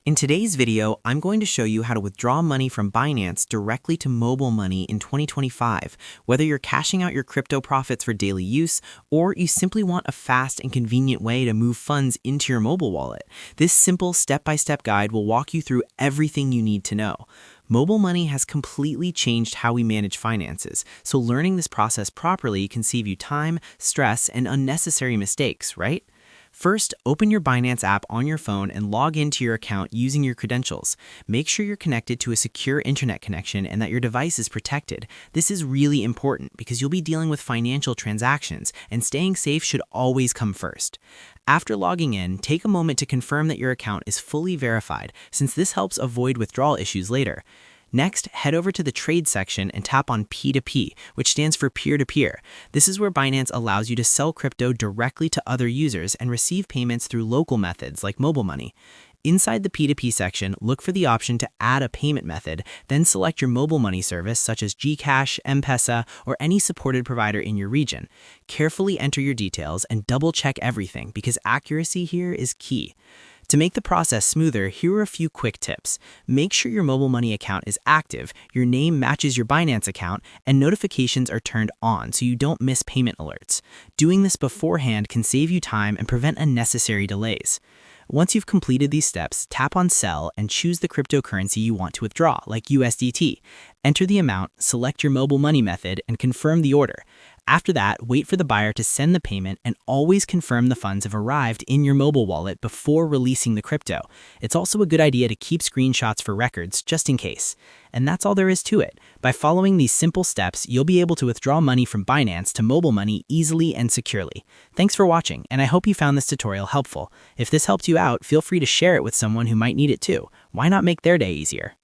In today's video, I'm going to show you how to withdraw money from Binance directly to mobile money in 2025, whether you're cashing out your crypto profits for daily use or you simply want a fast and convenient way to move funds into your mobile wallet. This simple step-by-step guide will walk you through everything you need to know. Mobile money has completely changed how we manage finances, so learning this process properly can save you time, stress, and unnecessary mistakes, right? First, open your Binance app on your phone and log into your account using your credentials. Make sure you're connected to a secure internet connection and that your device is protected. This is really important because you'll be dealing with financial transactions, and staying safe should always come first. After logging in, take a moment to confirm that your account is fully verified, since this helps avoid withdrawal issues later. Next, head over to the trade section and tap on P2P, which stands for peer-to-peer. This is where Binance allows you to sell crypto directly to other users and receive payments through local methods like mobile money. Inside the P2P section, look for the option to add a payment method, then select your mobile money service such as Gcash, M-Pesa, or any supported provider in your region. Carefully enter your details and double-check everything because accuracy here is key. To make the process smoother, here are a few quick tips. Make sure your mobile money account is active, your name matches your Binance account, and notifications are turned on so you don't miss payment alerts. Doing this beforehand can save you time and prevent unnecessary delays. Once you've completed these steps, tap on Sell and choose the cryptocurrency you want to withdraw, like USDT. Enter the amount, select your mobile money method, and confirm the order. After that, wait for the buyer to send the payment and always confirm the funds have arrived in your mobile wallet before releasing the crypto. It's also a good idea to keep screenshots for records, just in case. And that's all there is to it. By following these simple steps, you'll be able to withdraw money from Binance to mobile money easily and securely. Thanks for watching, and I hope you found this tutorial helpful. If this helped you out, feel free to share it with someone who might need it too. Why not make their day easier?